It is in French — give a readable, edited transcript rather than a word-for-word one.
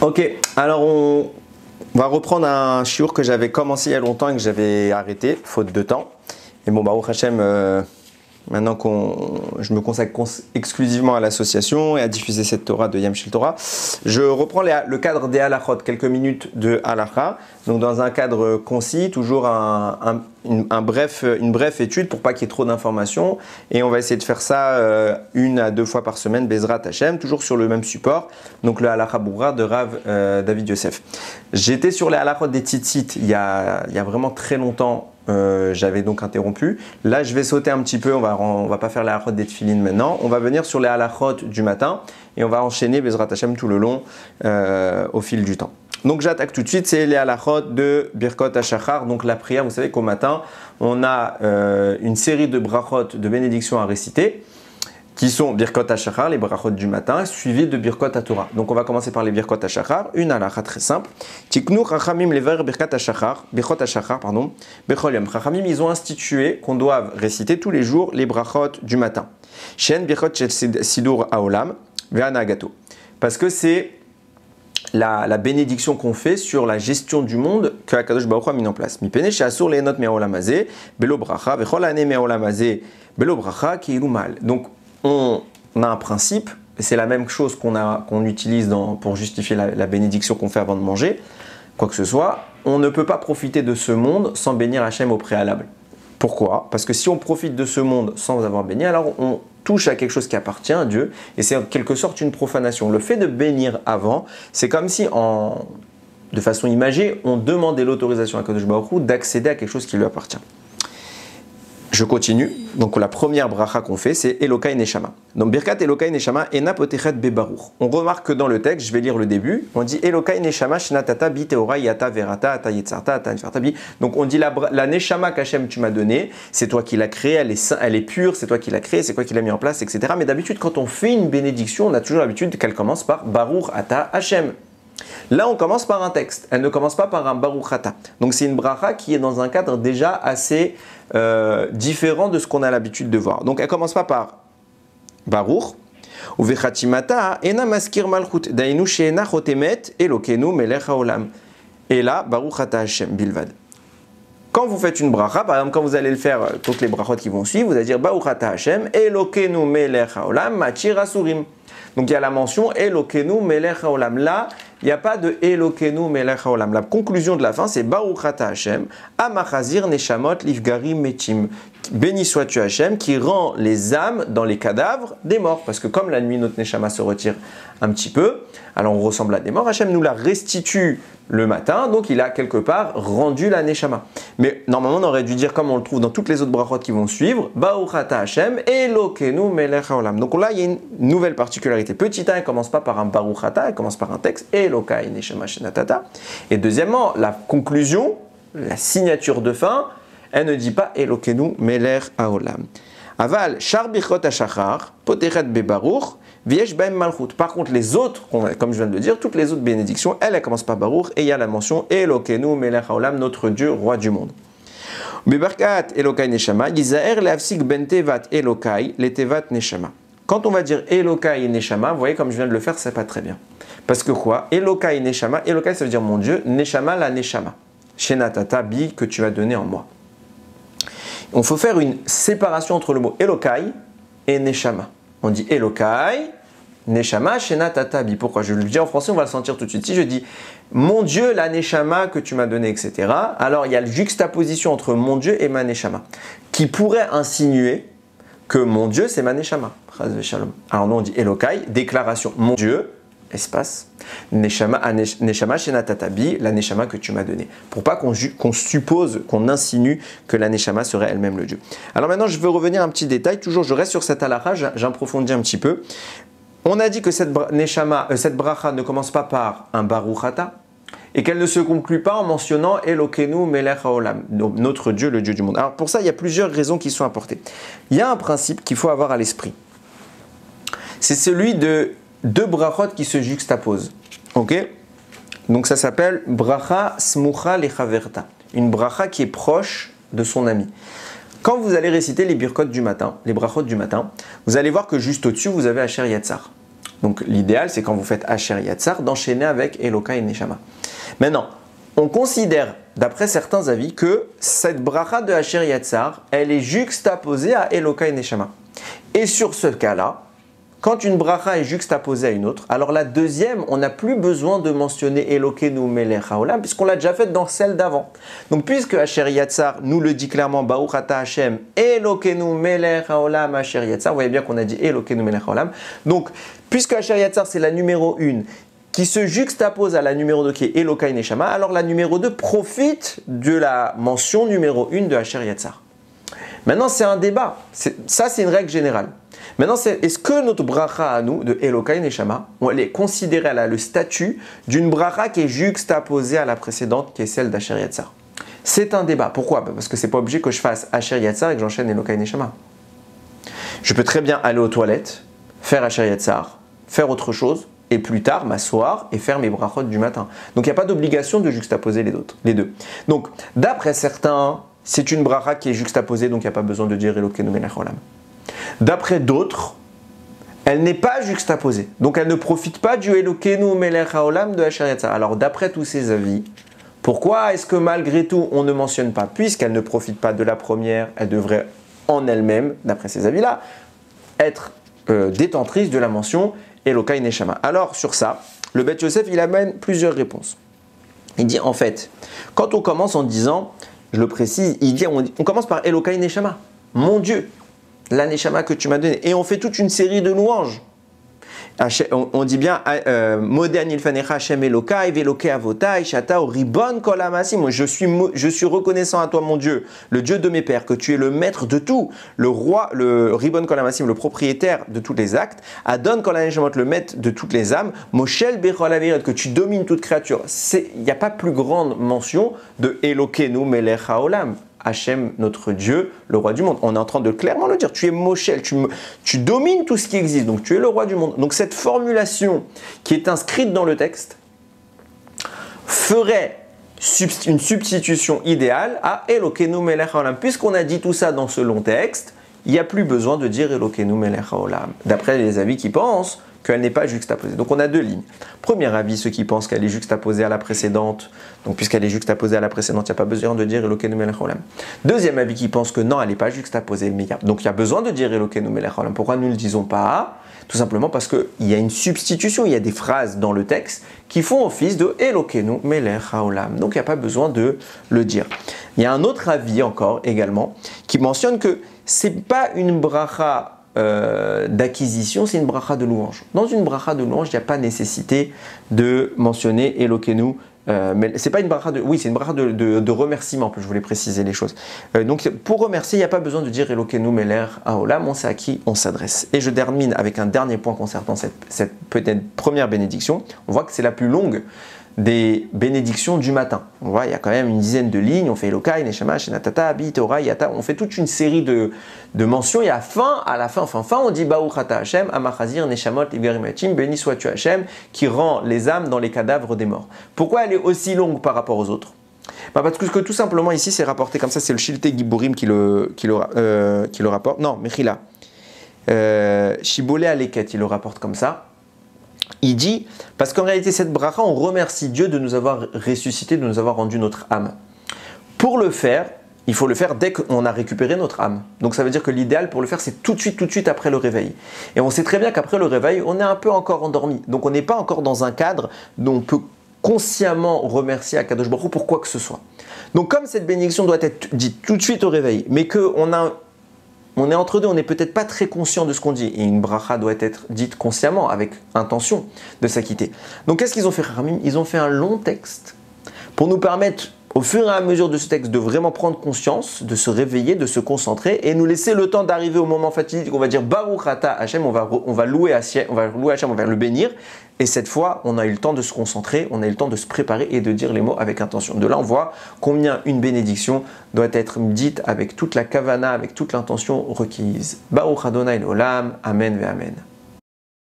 Ok, alors on va reprendre un shiur que j'avais commencé il y a longtemps et que j'avais arrêté, faute de temps. Et bon, Baruch Hashem, maintenant je me consacre exclusivement à l'association et à diffuser cette Torah de Yam Shel Torah, je reprends le cadre des halachot, quelques minutes de halacha, donc dans un cadre concis, toujours une brève étude pour pas qu'il y ait trop d'informations, et on va essayer de faire ça 1 à 2 fois par semaine, Bezrat Hashem, toujours sur le même support, donc le halacha bourra de Rav David Yosef. J'étais sur les halachot des tzitzit il y a vraiment très longtemps. J'avais donc interrompu. Là, je vais sauter un petit peu. On va pas faire les halachot des tefilines maintenant. On va venir sur les halachot du matin et on va enchaîner Bezrat Hashem tout le long au fil du temps. Donc, j'attaque tout de suite. C'est les halachot de Birkot HaShachar. Donc, la prière. Vous savez qu'au matin, on a une série de brachot, de bénédictions à réciter, qui sont Birkot HaShachar, les brachot du matin, suivis de Birkot HaTorah. Donc on va commencer par les Birkot HaShachar, une halakha très simple. Tiknu Chachamim lever Birkot HaShachar, Bechol Yom. Chachamim, ils ont institué qu'on doit réciter tous les jours les brachot du matin. Shen Birkot Shel Sidur Haolam, Ve'ana Gato. Parce que c'est la bénédiction qu'on fait sur la gestion du monde que Akadosh Baruch Hu a mis en place. Mipene she'asur lehenot me'haolam hazeh, belo bracha, vechol haneh me'haolam hazeh, belo bracha ki'ilu mal. Donc on a un principe, et c'est la même chose qu'on utilise pour justifier la bénédiction qu'on fait avant de manger, quoi que ce soit, on ne peut pas profiter de ce monde sans bénir Hachem au préalable. Pourquoi? Parce que si on profite de ce monde sans avoir béni, alors on touche à quelque chose qui appartient à Dieu, et c'est en quelque sorte une profanation. Le fait de bénir avant, c'est comme si, de façon imagée, on demandait l'autorisation à Kadosh Baruch Hu d'accéder à quelque chose qui lui appartient. Je continue. Donc la première bracha qu'on fait, c'est Elokai Neshama. Donc Birkat Elokai Neshama Ena Potechet Bebaruch. On remarque que dans le texte, je vais lire le début, on dit Elokai Neshama Shnatata Bi Teora Yata Verata Ata Yetzarta Ata Nferta Bi. Donc on dit la Neshama qu'Hachem tu m'as donnée, c'est toi qui l'as créée, elle est pure, c'est toi qui l'as créée, c'est toi qui l'as mis en place, etc. Mais d'habitude, quand on fait une bénédiction, on a toujours l'habitude qu'elle commence par Baruch Ata Hachem. Là, on commence par un texte. Elle ne commence pas par un Baruch Ata. Donc, c'est une bracha qui est dans un cadre déjà assez différent de ce qu'on a l'habitude de voir. Donc, elle ne commence pas par Baruch. Ou vechatimata ena maskir malchut dainu sheena chotemet elokenu melech haolam. Et là, Baruch Ata Hashem bilvad. Quand vous faites une bracha, par exemple, quand vous allez le faire, toutes les brachot qui vont suivre, vous allez dire Baruch Ata Hashem elokenu melech haolam machir asurim. Donc il y a la mention Elokenu Melech Haolam. Là, il n'y a pas de Elokenu Melech Haolam. La conclusion de la fin, c'est Baruch Ata Hashem, Amachazir Neshamot Livgarim Metim. Béni sois-tu Hashem qui rend les âmes dans les cadavres des morts. Parce que comme la nuit, notre Neshama se retire un petit peu, alors on ressemble à des morts. Hashem nous la restitue le matin, donc il a quelque part rendu la Neshama. Mais normalement, on aurait dû dire, comme on le trouve dans toutes les autres brachot qui vont suivre, Baruch Ata Hashem, Elokenu Melech Haolam. Donc là, il y a une nouvelle particularité. Petit 1, elle ne commence pas par un Baruch Ata, elle commence par un texte, Elokai Neshama Shenatata. Et deuxièmement, la conclusion, la signature de fin, elle ne dit pas Elokenu Melech Haolam. Aval, Shar Birkot HaShachar, Potechet Bebaruch, Viesh Baem Malchut. Par contre, les autres, comme je viens de le dire, toutes les autres bénédictions, elles commencent par Baruch et il y a la mention Elokenu Melech Haolam, notre Dieu, roi du monde. Bebarkat Elokai Neshama, Yizaer leafsik ben tevat Elokai, le tevat Neshama. Quand on va dire Elokai Neshama, vous voyez, comme je viens de le faire, c'est pas très bien. Parce que quoi? Elokai Neshama, Elokai ça veut dire mon Dieu, Neshama la Neshama. Shenatata bi que tu as donné en moi. Il faut faire une séparation entre le mot Elokai et Neshama. On dit Elokai, Neshama, Shenatata bi. Pourquoi? Je le dis en français, on va le sentir tout de suite. Si je dis mon Dieu, la Neshama que tu m'as donné, etc., alors il y a la juxtaposition entre mon Dieu et ma Neshama, qui pourrait insinuer que mon Dieu, c'est ma Neshama. Alors nous, on dit Elokai, déclaration, mon Dieu, espace, Neshama Shenatata bi, la Neshama que tu m'as donnée. Pour pas qu'on suppose, qu'on insinue que la Neshama serait elle-même le Dieu. Alors maintenant, je veux revenir à un petit détail. Toujours, je reste sur cette halakha, j'approfondis un petit peu. On a dit que cette bracha ne commence pas par un Baruch Ata et qu'elle ne se conclut pas en mentionnant Elokenu Melech Haolam, notre Dieu, le Dieu du monde. Alors pour ça, il y a plusieurs raisons qui sont apportées. Il y a un principe qu'il faut avoir à l'esprit. C'est celui de deux brachot qui se juxtaposent. Ok? Donc ça s'appelle bracha smucha lechaverta, une bracha qui est proche de son ami. Quand vous allez réciter les birkot du matin, les brachot du matin, vous allez voir que juste au-dessus, vous avez Asher Yatzar. Donc l'idéal, c'est quand vous faites Asher Yatzar, d'enchaîner avec Elokai Neshama. Maintenant, on considère, d'après certains avis, que cette bracha de Asher Yatzar, elle est juxtaposée à Elokai Neshama. Et sur ce cas-là, quand une bracha est juxtaposée à une autre, alors la deuxième, on n'a plus besoin de mentionner Elokeinu melech haolam, puisqu'on l'a déjà fait dans celle d'avant. Donc puisque Asher Yatzar nous le dit clairement, Baruch ata Hashem, Elokeinu melech haolam Asher Yatzar, vous voyez bien qu'on a dit Elokeinu melech haolam. Donc puisque Asher Yatzar c'est la numéro 1, qui se juxtapose à la numéro 2 qui est Elokai Neshama, alors la numéro 2 profite de la mention numéro 1 de Asher Yatzar. Maintenant c'est un débat, ça c'est une règle générale. Maintenant, est-ce que notre bracha à nous, de Elokai Neshama, elle est considérée, elle a le statut d'une bracha qui est juxtaposée à la précédente, qui est celle d'Asher Yatzar? C'est un débat. Pourquoi? Parce que c'est pas obligé que je fasse Asher Yatzar et que j'enchaîne Elokai Neshama. Je peux très bien aller aux toilettes, faire Asher Yatzar, faire autre chose, et plus tard m'asseoir et faire mes brachot du matin. Donc il n'y a pas d'obligation de juxtaposer les deux. Donc, d'après certains, c'est une bracha qui est juxtaposée, donc il n'y a pas besoin de dire Elokeinu melech haolam. D'après d'autres, elle n'est pas juxtaposée. Donc elle ne profite pas du Elokeinu melech haolam de Asher Yatzar. Alors d'après tous ces avis, pourquoi est-ce que malgré tout on ne mentionne pas? Puisqu'elle ne profite pas de la première, elle devrait en elle-même, d'après ces avis-là, être détentrice de la mention Elokai Neshama. Alors sur ça, le Beth Yosef il amène plusieurs réponses. Il dit en fait, quand on commence en disant, je le précise, on commence par Elokai Neshama, mon Dieu, la Neshama que tu m'as donnée. Et on fait toute une série de louanges. On dit bien Modern ilfanecha Hashem Elokai, Velokai Avotai, Shata Ribon Kol Hamasim. Je suis reconnaissant à toi, mon Dieu, le Dieu de mes pères, que tu es le maître de tout, le roi, le Ribon Kol Hamasim, le propriétaire de tous les actes, Adon Kol Haneshamot, le maître de toutes les âmes, Moshel Bechol Avirat, que tu domines toute créature. Il n'y a pas plus grande mention de Elokeinu melech haolam. Hachem, notre Dieu, le roi du monde. On est en train de clairement le dire. Tu es Moshel, tu domines tout ce qui existe, donc tu es le roi du monde. Donc cette formulation qui est inscrite dans le texte ferait une substitution idéale à Elokeinu melech haolam. Puisqu'on a dit tout ça dans ce long texte, il n'y a plus besoin de dire Elokeinu melech haolam. D'après les avis qui pensent qu'elle n'est pas juxtaposée. Donc on a deux lignes. Premier avis, ceux qui pensent qu'elle est juxtaposée à la précédente. Donc puisqu'elle est juxtaposée à la précédente, il n'y a pas besoin de dire Elokeinu melech haolam. Deuxième avis qui pense que non, elle n'est pas juxtaposée. Donc il y a besoin de dire Elokeinu melech haolam. Pourquoi nous ne le disons pas? Tout simplement parce qu'il y a une substitution, il y a des phrases dans le texte qui font office de Elokeinu melech haolam. Donc il n'y a pas besoin de le dire. Il y a un autre avis encore également qui mentionne que c'est pas une bracha d'acquisition, c'est une bracha de louange. Dans une bracha de louange, il n'y a pas nécessité de mentionner Elokeinu, mais c'est pas une bracha de, oui, c'est une bracha de remerciement, je voulais préciser les choses. Donc pour remercier, il n'y a pas besoin de dire Elokeinu melech haolam, on sait à qui on s'adresse. Et je termine avec un dernier point concernant cette peut-être première bénédiction. On voit que c'est la plus longue des bénédictions du matin. On voit, il y a quand même une dizaine de lignes. On fait Elokai, Neshama, Shenatata, Abi, Torah, Yata. On fait toute une série de mentions. Et à la fin, on dit Baruch ata Hashem, Amachazir, Neshamot, Livgarimatim, béni sois-tu Hashem, qui rend les âmes dans les cadavres des morts. Pourquoi elle est aussi longue par rapport aux autres? Parce que tout simplement ici, c'est rapporté comme ça. C'est le Shilte Giburim qui le rapporte. Non, Mechila. Shibbolé Aleket, il le rapporte comme ça. Il dit, parce qu'en réalité, cette bracha, on remercie Dieu de nous avoir ressuscité, de nous avoir rendu notre âme. Pour le faire, il faut le faire dès qu'on a récupéré notre âme. Donc ça veut dire que l'idéal pour le faire, c'est tout de suite après le réveil. Et on sait très bien qu'après le réveil, on est un peu encore endormi. Donc on n'est pas encore dans un cadre dont on peut consciemment remercier Akadosh Baruch Hu pour quoi que ce soit. Donc comme cette bénédiction doit être dite tout de suite au réveil, mais on est entre deux, on n'est peut-être pas très conscient de ce qu'on dit. Et une bracha doit être dite consciemment, avec intention de s'acquitter. Donc qu'est-ce qu'ils ont fait, Ramim? Ils ont fait un long texte pour nous permettre, au fur et à mesure de ce texte, de vraiment prendre conscience, de se réveiller, de se concentrer et nous laisser le temps d'arriver au moment fatidique. On va dire Baruch ata Hashem, on va louer Hashem, on va le bénir. Et cette fois, on a eu le temps de se concentrer, on a eu le temps de se préparer et de dire les mots avec intention. De là, on voit combien une bénédiction doit être dite avec toute la kavana, avec toute l'intention requise. Baruch Adonai l'olam, amen ve amen.